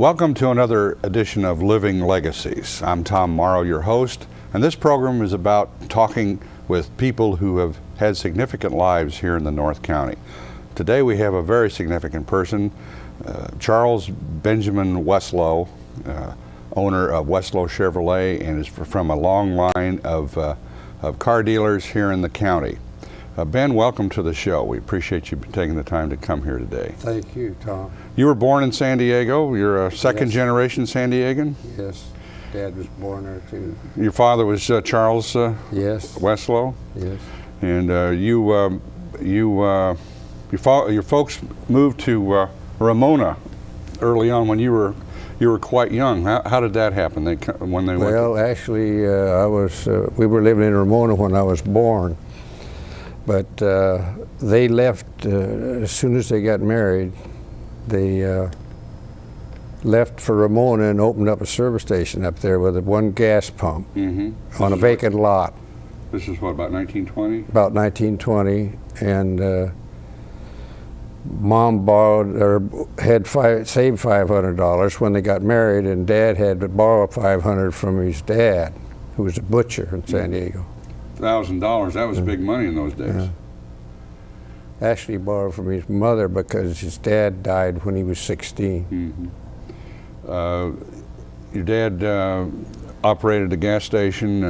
Welcome to another edition of Living Legacies. I'm Tom Morrow, your host, and this program is about talking with people who have had significant lives here in the North County. Today we have a very significant person, Charles Benjamin Weseloh, owner of Weseloh Chevrolet, and is from a long line of car dealers here in the county. Ben, welcome to the show. We appreciate you taking the time to come here today. Thank you, Tom. You were born in San Diego. You're a second generation San Diegan? Yes. Dad was born there too. Your father was Charles Yes. Weseloh? Yes. And your folks moved to Ramona early on when you were quite young. How did that happen? Well, actually, we were living in Ramona when I was born, but they left as soon as they got married. They left for Ramona and opened up a service station up there with one gas pump on a vacant lot. This is what, about 1920? About 1920, and Mom borrowed or had saved $500 when they got married, and Dad had to borrow $500 from his dad, who was a butcher in San Diego. $1,000, that was big money in those days. Actually borrowed from his mother because his dad died when he was 16. Your dad operated a gas station,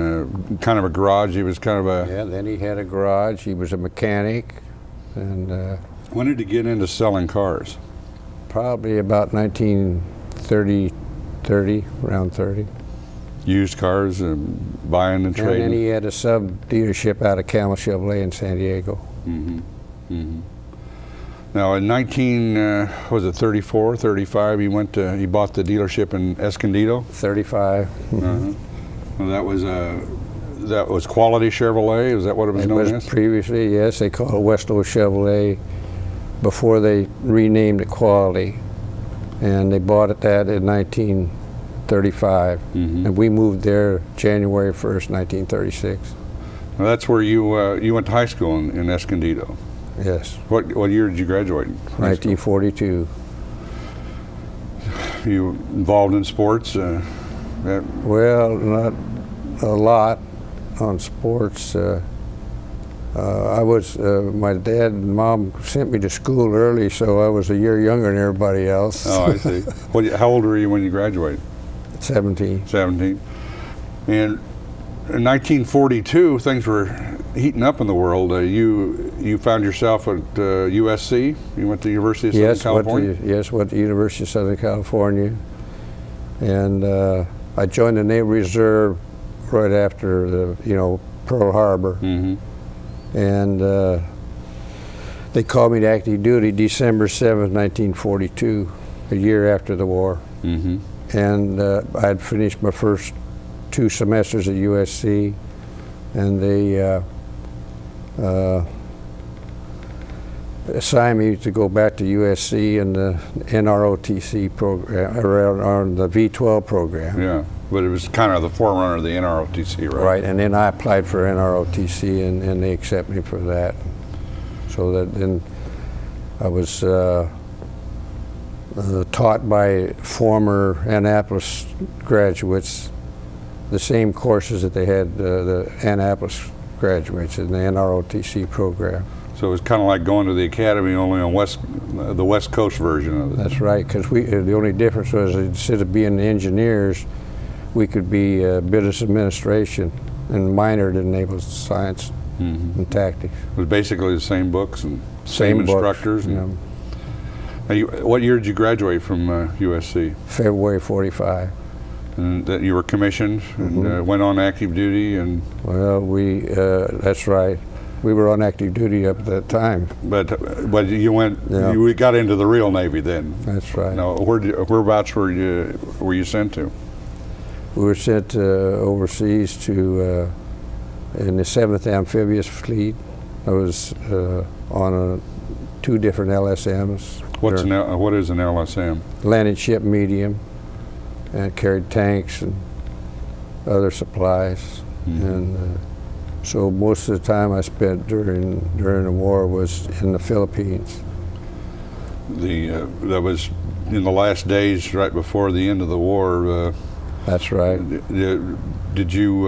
kind of a garage. He was kind of a... Yeah, then he had a garage. He was a mechanic. And when did he get into selling cars? Probably about 1930, around 30. Used cars, buying and trading? And then he had a sub dealership out of KOCT Chevrolet in San Diego. Now in 34, 35, he bought the dealership in Escondido? 35. Well, that was Quality Chevrolet, is that what it was known as? Previously, yes, they called it Weseloh Chevrolet before they renamed it Quality. And they bought it that in 1935. And we moved there January 1st, 1936. Now that's where you went to high school in Escondido. Yes. What year did you graduate? 1942. You involved in sports? Well, not a lot on sports. My dad and mom sent me to school early, so I was a year younger than everybody else. Oh, I see. How old were you when you graduated? 17. 17. And in 1942, things were heating up in the world. You found yourself at USC. You went to the University of Southern California? Went to University of Southern California. And I joined the Naval Reserve right after Pearl Harbor. And they called me to active duty December 7th, 1942, a year after the war. And I'd finished my first 2 semesters at USC, and they assigned me to go back to USC in the NROTC program, or the V12 program. Yeah, but it was kind of the forerunner of the NROTC, right? Right, and then I applied for NROTC, and they accepted me for that. So that then I was taught by former Annapolis graduates the same courses that they had the Annapolis graduates in the NROTC program. So it was kind of like going to the academy, only on the West Coast version of it. That's right, because the only difference was instead of being engineers, we could be business administration and minored in naval science and tactics. It was basically the same books and same instructors. Books, Now what year did you graduate from USC? February 45. And that you were commissioned and went on active duty? And well, that's right. We were on active duty up at that time. But you went, you got into the real Navy then? That's right. Now, whereabouts were you sent to? We were sent overseas to in the 7th Amphibious Fleet. I was on 2 different LSMs. What is an LSM? Landing ship medium, and carried tanks and other supplies. And so most of the time I spent during the war was in the Philippines. That was in the last days right before the end of the war. That's right. Did you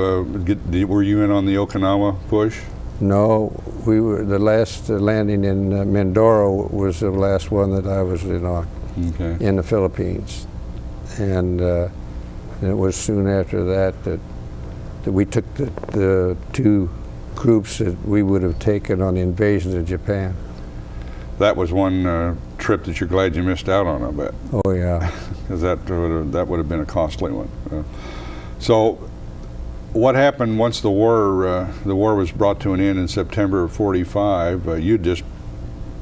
were you in on the Okinawa push? No, we were the last landing in Mindoro was the last one that I was in on, in the Philippines, and it was soon after that we took the two groups that we would have taken on the invasion of Japan. That was one trip that you're glad you missed out on, I bet. Oh yeah, because that would have been a costly one. So, what happened once the war was brought to an end in September of '45? You just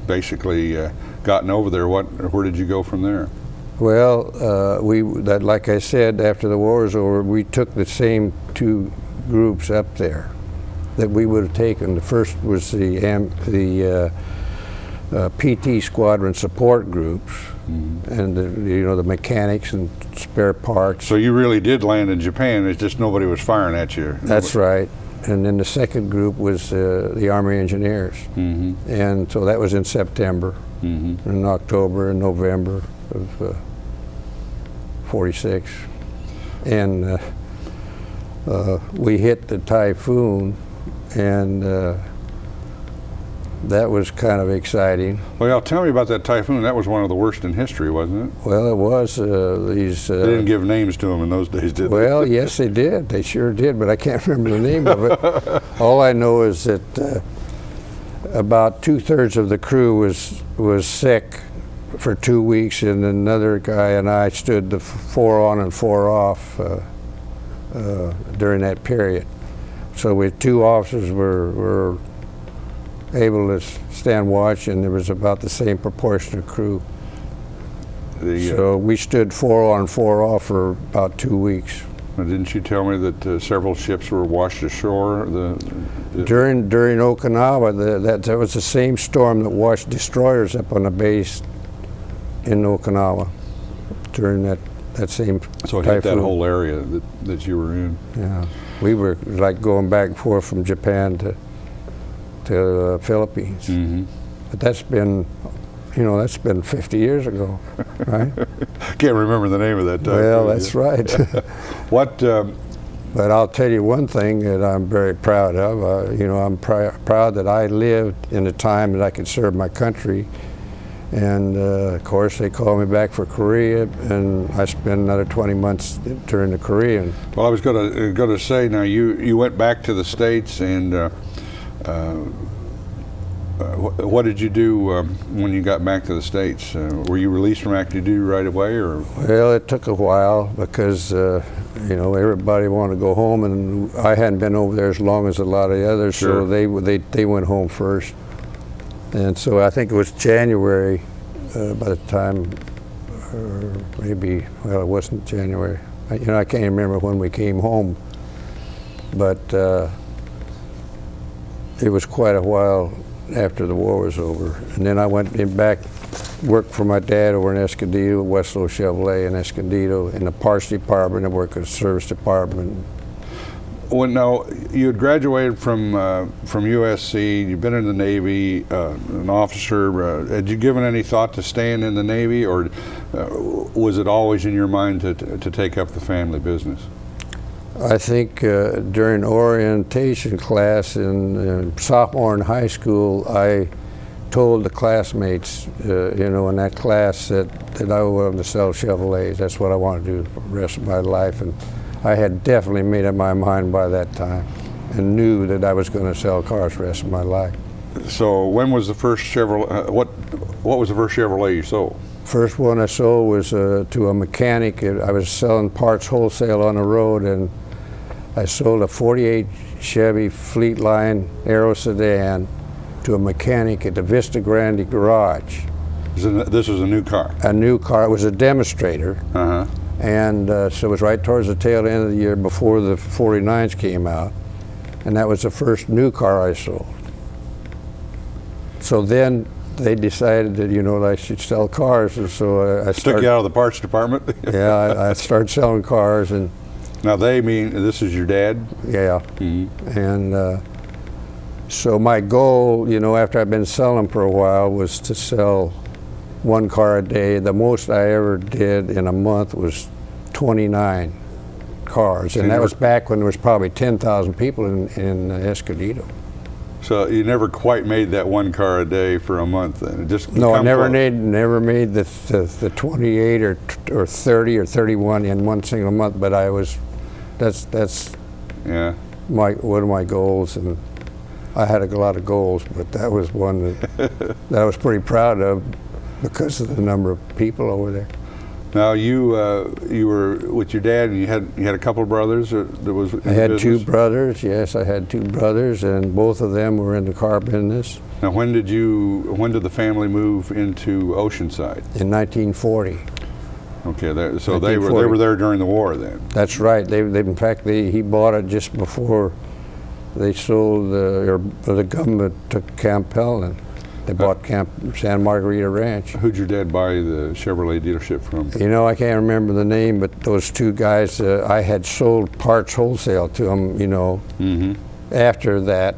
basically gotten over there. Where did you go from there? Well, like I said, after the war was over, we took the same two groups up there that we would have taken. The first was the PT squadron support groups, and the mechanics and spare parts. So you really did land in Japan. It's just nobody was firing at you. That's right. And then the second group was the Army Engineers, and so that was in September, in October and November of '46, and we hit the typhoon, and that was kind of exciting. Well, tell me about that typhoon. That was one of the worst in history, wasn't it? Well, it was. These. They didn't give names to them in those days, did they? Well, yes, they did. They sure did, but I can't remember the name of it. All I know is that about 2/3 of the crew was sick for 2 weeks, and another guy and I stood the 4 on and 4 off during that period. So we 2 officers were able to stand watch, and there was about the same proportion of crew. So we stood 4 on 4 off for about 2 weeks. Didn't you tell me that several ships were washed ashore? During Okinawa, that was the same storm that washed destroyers up on the base in Okinawa during that same So it typhoon. hit that whole area that you were in. Yeah, we were like going back and forth from Japan to Philippines. But that's been 50 years ago, right? Can't remember the name of that typhoon. Well, that's right. What? But I'll tell you one thing that I'm very proud of. I'm proud that I lived in a time that I could serve my country. And of course, they called me back for Korea, and I spent another 20 months during the Korean. Well, I was going to say, now you went back to the States, and what did you do when you got back to the States? Were you released from active duty right away, or? Well, it took a while because everybody wanted to go home, and I hadn't been over there as long as a lot of the others, Sure. so they went home first. And so I think it was January by the time, or maybe, well, it wasn't January. I can't remember when we came home, but it was quite a while after the war was over. And then I went back, worked for my dad over in Escondido, Weseloh Chevrolet in Escondido, in the parts department. I worked in the service department. Well, now, you had graduated from USC, you've been in the Navy, an officer. Had you given any thought to staying in the Navy, or was it always in your mind to take up the family business? I think during orientation class in sophomore in high school, I told the classmates, in that class that I wanted to sell Chevrolets. That's what I wanted to do for the rest of my life. And I had definitely made up my mind by that time and knew that I was going to sell cars the rest of my life. So when was the first Chevrolet, what was the first Chevrolet you sold? First one I sold was to a mechanic. I was selling parts wholesale on the road, and I sold a 48 Chevy Fleet Line Aero sedan to a mechanic at the Vista Grande garage. This was a new car? A new car. It was a demonstrator. Uh-huh. And so it was right towards the tail end of the year before the 49s came out. And that was the first new car I sold. So then they decided that, I should sell cars. And so I started. Took you out of the parts department? Yeah, I started selling cars. And now this is your dad? yeah. Mm-hmm. And so my goal, after I'd been selling for a while, was to sell one car a day. The most I ever did in a month was 29 cars, and that was back when there was probably 10,000 people in Escondido. So you never quite made that one car a day for a month, then? It just No, I never close. made the 28 or 30 or 31 in one single month. But that's Yeah. one of my goals, and I had a lot of goals, but that was one that I was pretty proud of because of the number of people over there. Now you were with your dad, and you had a couple of brothers that was in I had the two business? brothers. Yes, I had two brothers, and both of them were in the car business. Now when did the family move into Oceanside? In 1940. Okay, so they 1940. were there during the war then. That's right. In fact, he bought it just before they sold, or the government took Camp Pelton. They bought Camp Santa Margarita Ranch. Who'd your dad buy the Chevrolet dealership from? You know, I can't remember the name, but those two guys, I had sold parts wholesale to them, you know, after that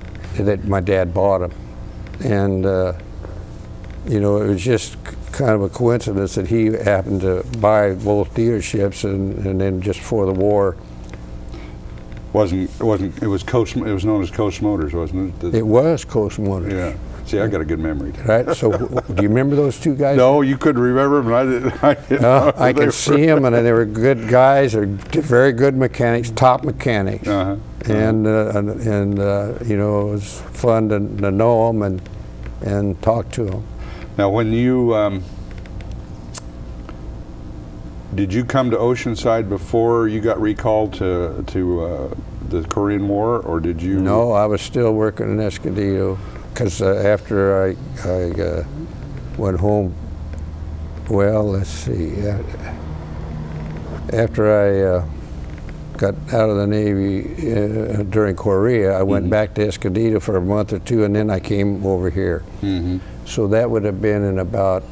my dad bought them. And, you know, it was just kind of a coincidence that he happened to buy both dealerships, and then just before the war. It was known as Coast Motors, wasn't it? It was Coast Motors. Yeah. See, I got a good memory. Right? So, do you remember those two guys? No, you couldn't remember them, and I didn't. I can see them, and they were good guys. They're very good mechanics, top mechanics. Uh-huh. And you know, it was fun to know them and talk to them. Now, when you did you come to Oceanside before you got recalled to the Korean War, or did you? No, I was still working in Escondido, because after I went home, well, let's see, after I got out of the Navy during Korea, I went back to Escondido for a month or two, and then I came over here. So that would have been in about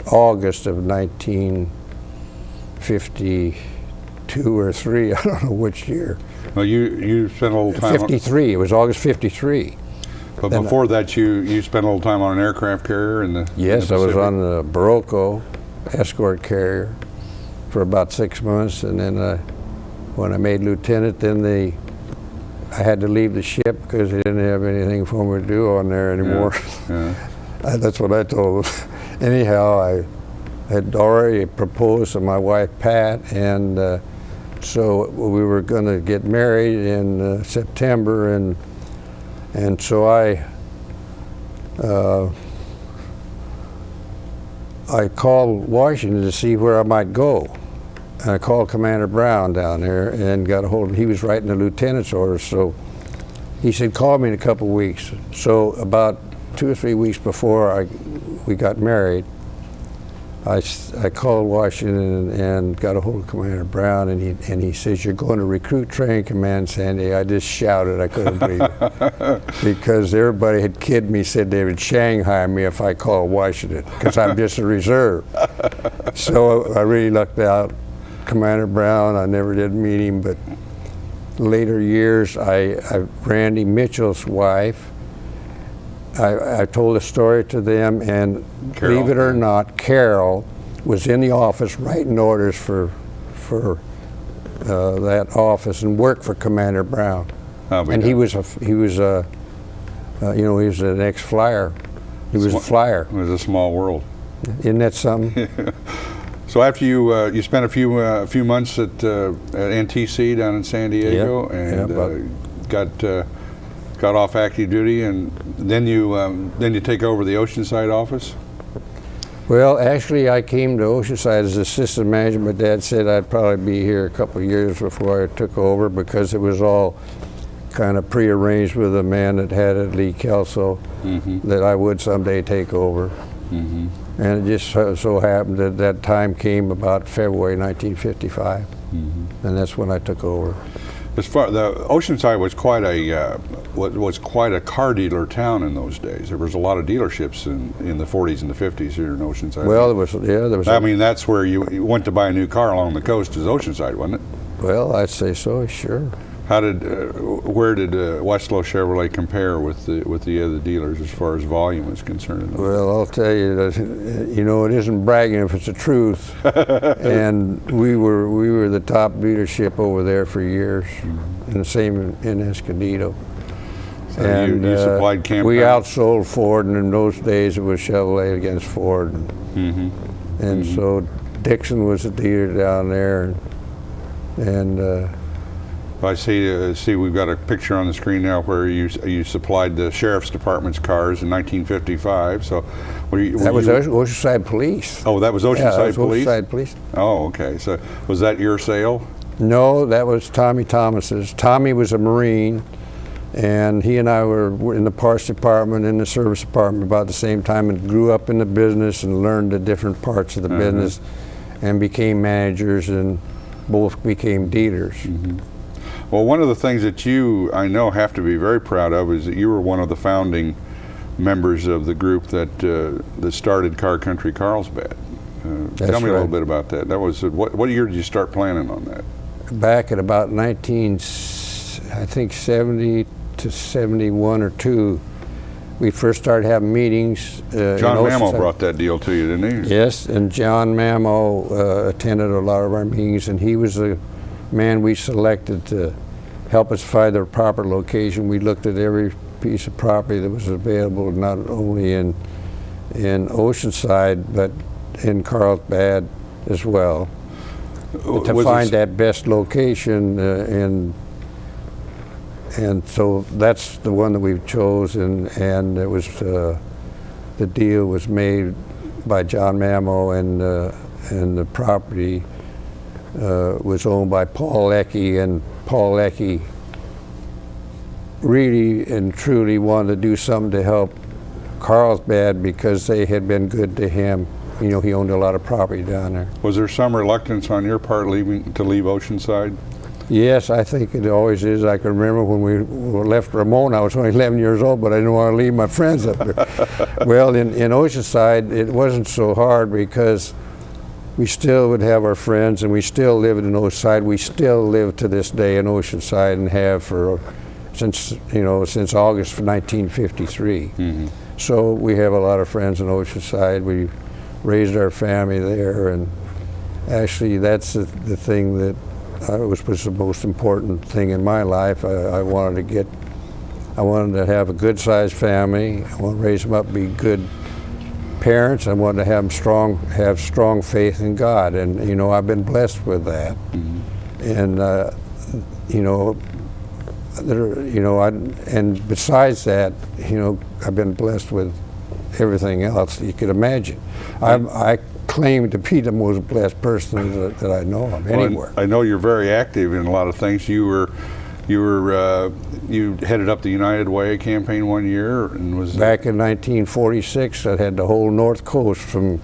August of 1952 or 3, I don't know which year. Well, you spent a little time. 53. It was August 53. But before that, you spent a little time on an aircraft carrier in the. Yes, in the I was Pacific? on the Barocco escort carrier for about 6 months, and then when I made lieutenant, then I had to leave the ship because they didn't have anything for me to do on there anymore. Yeah. That's what I told them. Anyhow, I had already proposed to my wife Pat, and so we were going to get married in September, and so I called Washington to see where I might go. And I called Commander Brown down there and got a hold of him. He was writing the lieutenant's orders, so he said, call me in a couple of weeks. So about 2 or 3 weeks before we got married, I called Washington and got a hold of Commander Brown, and he says, you're going to Recruit Training Command, Sandy. I just shouted. I couldn't believe it. Because everybody had kidded me, said they would Shanghai me if I called Washington, because I'm just a reserve. So I really lucked out. Commander Brown, I never did meet him, but later years, Randy Mitchell's wife, I told a story to them, and Carol. believe it or not, Carol was in the office writing orders for that office and worked for Commander Brown. And he was an ex-flyer. He was a flyer. It was a small world. Isn't that something? So after you spent a few months at NTC down in San Diego, and got off active duty, and then you take over the Oceanside office. Well, actually, I came to Oceanside as assistant manager. My dad said I'd probably be here a couple of years before I took over, because it was all kind of prearranged with a man that had it, Lee Kelso, that I would someday take over. And it just so happened that that time came about February 1955, and that's when I took over. The Oceanside was quite a car dealer town in those days. There was a lot of dealerships in the 40s and the 50s here in Oceanside. Well, there was. I mean, that's where you went to buy a new car along the coast, is Oceanside, wasn't it? Well, I'd say so, sure. Where did Weseloh Chevrolet compare with the other dealers as far as volume is concerned? Well, I'll tell you that, it isn't bragging if it's the truth. And we were the top dealership over there for years, and the same in Escondido. So and you supplied campaigns? We outsold Ford, and in those days it was Chevrolet against Ford. And so Dixon was the dealer down there, and I see we've got a picture on the screen now where you supplied the sheriff's department's cars in 1955. So that was Oceanside Police. Oh, that was Oceanside Police? Oceanside Police. Oh, okay. So was that your sale? No, that was Tommy Thomas's. Tommy was a Marine, and he and I were in the parts department and the service department about the same time, and grew up in the business and learned the different parts of the business and became managers, and both became dealers. Well, one of the things that I know have to be very proud of is that you were one of the founding members of the group that started Car Country Carlsbad. Tell me a little bit about that. That was what year did you start planning on that? Back at about 1970 to 71 or 2, we first started having meetings. John Mammo brought that deal to you, didn't he? Yes, and John Mammo attended a lot of our meetings, and he was the man we selected to help us find the proper location. We looked at every piece of property that was available, not only in Oceanside, but in Carlsbad as well, to find that best location. And so that's the one that we chose, and it was the deal was made by John Mammo, and the property was owned by Paul Leckie, and Paul Leckie really and truly wanted to do something to help Carlsbad because they had been good to him. He owned a lot of property down there. Was there some reluctance on your part to leave Oceanside? Yes, I think it always is. I can remember when we left Ramon, I was only 11 years old, but I didn't want to leave my friends up there. Well, in Oceanside, it wasn't so hard because we still would have our friends, and we still lived in Oceanside. We still live to this day in Oceanside, and have since August of 1953. So we have a lot of friends in Oceanside. We raised our family there, and actually that's the thing that was the most important thing in my life. I wanted to have a good-sized family. I wanted to raise them up to be good parents. I wanted to have strong faith in God, and I've been blessed with that. And and besides that, I've been blessed with everything else you could imagine. I claim to be the most blessed person that I know of anywhere. I know you're very active in a lot of things. You headed up the United Way campaign one year, and was back in 1946. I had the whole North Coast from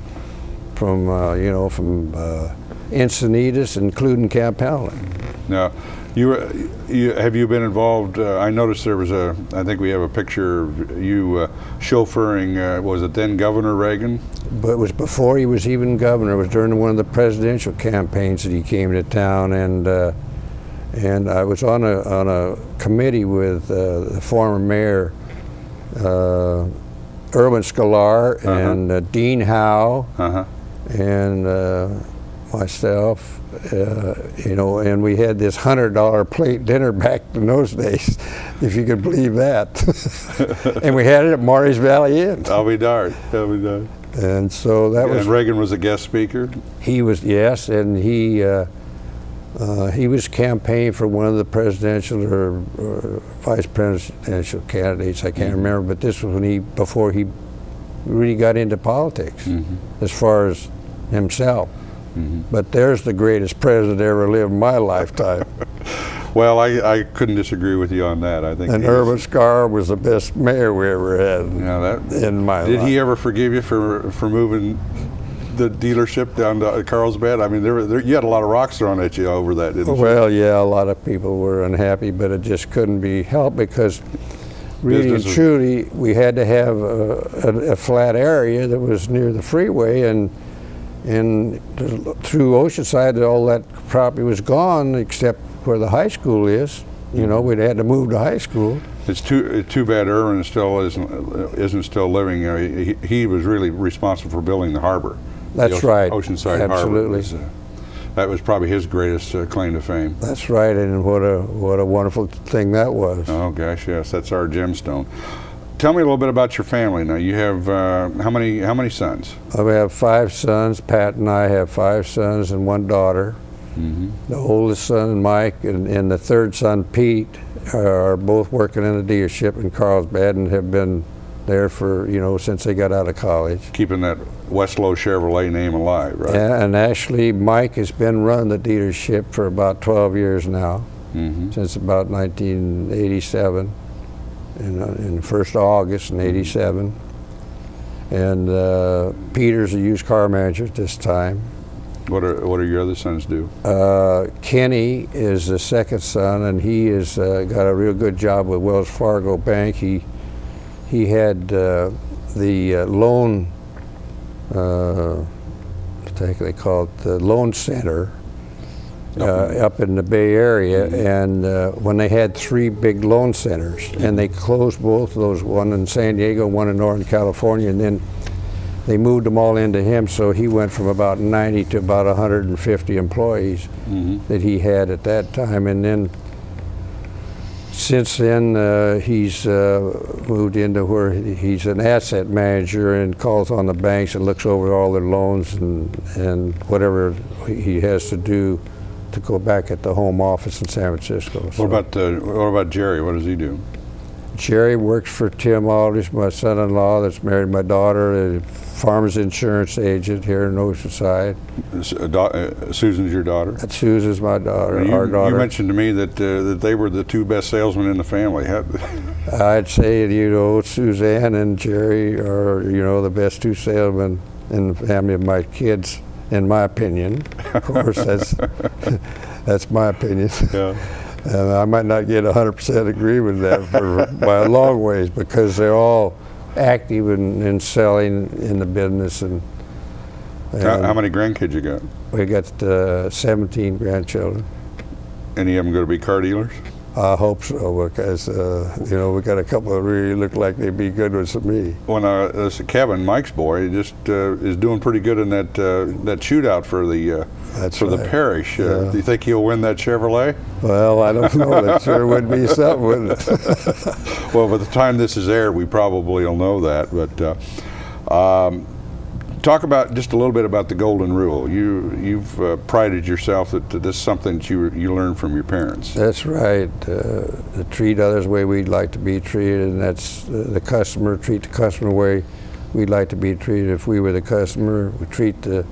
Encinitas, including Camp Helen. Now, have you been involved? I noticed there was I think we have a picture of you chauffeuring. Was it then Governor Reagan? But it was before he was even governor. It was during one of the presidential campaigns that he came to town, and I was on a committee with the former mayor, Urban Scalar, and Dean Howe, and myself. And we had this $100 plate dinner back in those days, if you could believe that. And we had it at Maury's Valley Inn. I'll be darned. And so that was. And Reagan was a guest speaker? He was, yes, and he was campaigning for one of the presidential or vice presidential candidates. I can't remember, but this was before he really got into politics, as far as himself. But there's the greatest president ever lived in my lifetime. Well, I couldn't disagree with you on that. I think. And Urban Scar was the best mayor we ever had in my life. Did he ever forgive you for moving the dealership down to Carlsbad? I mean, you had a lot of rocks thrown at you over that, didn't you? Well, yeah, a lot of people were unhappy, but it just couldn't be helped because really and truly we had to have a flat area that was near the freeway, and through Oceanside all that property was gone except where the high school is. You know, we'd had to move to high school. It's too bad Irwin still isn't still living. He was really responsible for building the harbor. That's right. Oceanside Absolutely. Harbor. That was probably his greatest claim to fame. That's right, and what a wonderful thing that was. Oh gosh, yes, that's our gemstone. Tell me a little bit about your family. Now, you have how many sons? We have 5 sons. Pat and I have 5 sons and 1 daughter. Mm-hmm. The oldest son, Mike, and the third son, Pete, are both working in a dealership in Carlsbad and have been there for, since they got out of college. Keeping that Weseloh Chevrolet name alive, right? Yeah, and actually, Mike has been running the dealership for about 12 years now, since about 1987, in 1st August in 87. And Peter's a used car manager at this time. What are your other sons do? Kenny is the second son, and he has got a real good job with Wells Fargo Bank. He had the loan, what the heck they call it, the loan center up in the Bay Area, and when they had 3 big loan centers, and they closed both of those, one in San Diego, one in Northern California, and then they moved them all into him, so he went from about 90 to about 150 employees that he had at that time. And then since then, he's moved into where he's an asset manager and calls on the banks and looks over all their loans and whatever he has to do to go back at the home office in San Francisco. What about Jerry? What does he do? Jerry works for Tim Aldrich, my son-in-law that's married my daughter, a farmer's insurance agent here in Oceanside. Susan's your daughter? Susan's my daughter, our daughter. You mentioned to me that they were the 2 best salesmen in the family. I'd say, Suzanne and Jerry are, the best 2 salesmen in the family of my kids, in my opinion. Of course, that's my opinion. Yeah. And I might not get 100% agree with that by a long ways, because they're all active in selling in the business. And how many grandkids you got? We got 17 grandchildren. Any of them going to be car dealers? I hope so, because we got a couple that really look like they'd be good with me. Well, Kevin, Mike's boy, just is doing pretty good in that shootout for the the parish. Do you think he'll win that Chevrolet? Well, I don't know. That sure would be something, wouldn't it? Well, by the time this is aired, we probably will know that. But talk about just a little bit about the golden rule. You've prided yourself that this is something that you learned from your parents. That's right. To treat others the way we'd like to be treated, and that's treat the customer the way we'd like to be treated if we were the customer. We treat the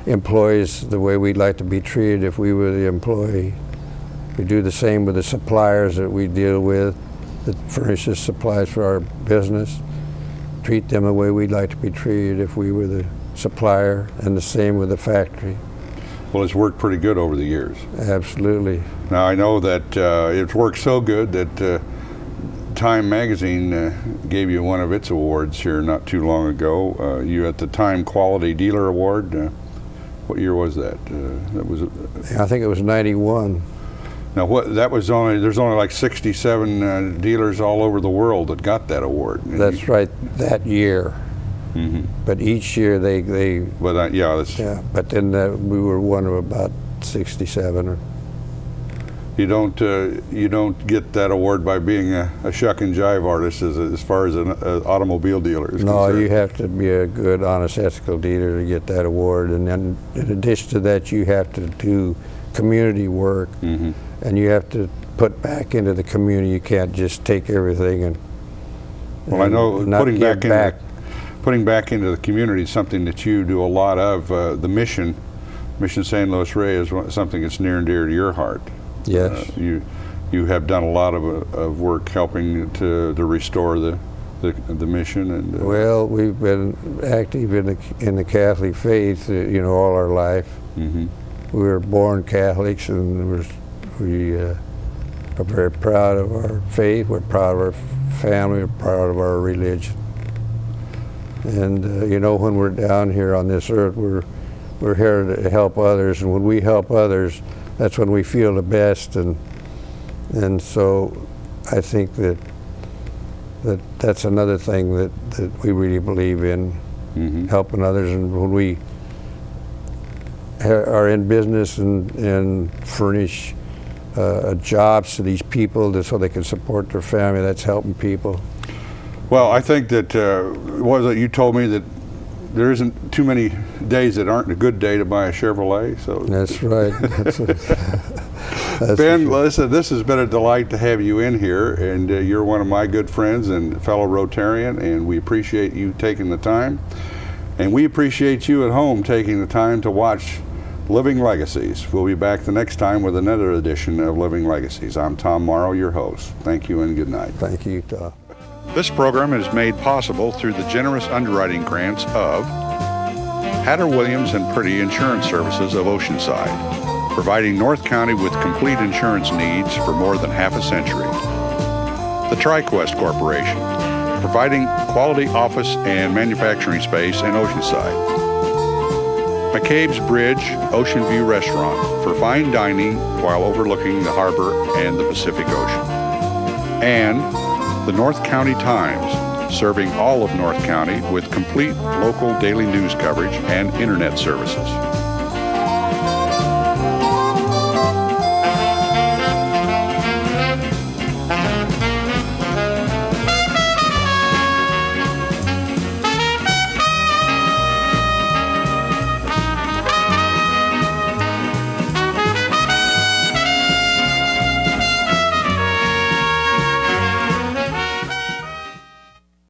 employees the way we'd like to be treated if we were the employee. We do the same with the suppliers that we deal with that furnish us supplies for our business. Treat them the way we'd like to be treated if we were the supplier, and the same with the factory. Well, it's worked pretty good over the years. Absolutely. Now, I know that it's worked so good that Time Magazine gave you one of its awards here not too long ago. You at the Time Quality Dealer Award. What year was that? I think it was 91. Now, there's only like 67 dealers all over the world that got that award. That's right, that year. But each year they. But yeah. But then we were one of about 67. You don't get that award by being a shuck and jive artist as far as an automobile dealer is concerned. You have to be a good, honest, ethical dealer to get that award. And then in addition to that, you have to do community work, and you have to put back into the community. You can't just take everything and. Well, I know putting back into the community is something that you do a lot of. The Mission San Luis Rey is something that's near and dear to your heart. Yes. You have done a lot of work helping to restore the mission. And well, we've been active in the Catholic faith, all our life. We were born Catholics, and we are very proud of our faith. We're proud of our family. We're proud of our religion. And when we're down here on this earth, we're here to help others, and when we help others, that's when we feel the best. And And so I think that's another thing that we really believe in, helping others. And when we are in business and furnish jobs to these people so they can support their family, that's helping people. Well, I think that, you told me that there isn't too many days that aren't a good day to buy a Chevrolet. So That's right. That's Ben, for sure. listen, this has been a delight to have you in here, and you're one of my good friends and fellow Rotarian, and we appreciate you taking the time. And we appreciate you at home taking the time to watch Living Legacies. We'll be back the next time with another edition of Living Legacies. I'm Tom Morrow, your host. Thank you and good night. Thank you, Tom. This program is made possible through the generous underwriting grants of Hatter Williams and Pretty Insurance Services of Oceanside, providing North County with complete insurance needs for more than half a century. The TriQuest Corporation, providing quality office and manufacturing space in Oceanside. McCabe's Bridge Ocean View Restaurant for fine dining while overlooking the harbor and the Pacific Ocean. And the North County Times, serving all of North County with complete local daily news coverage and internet services.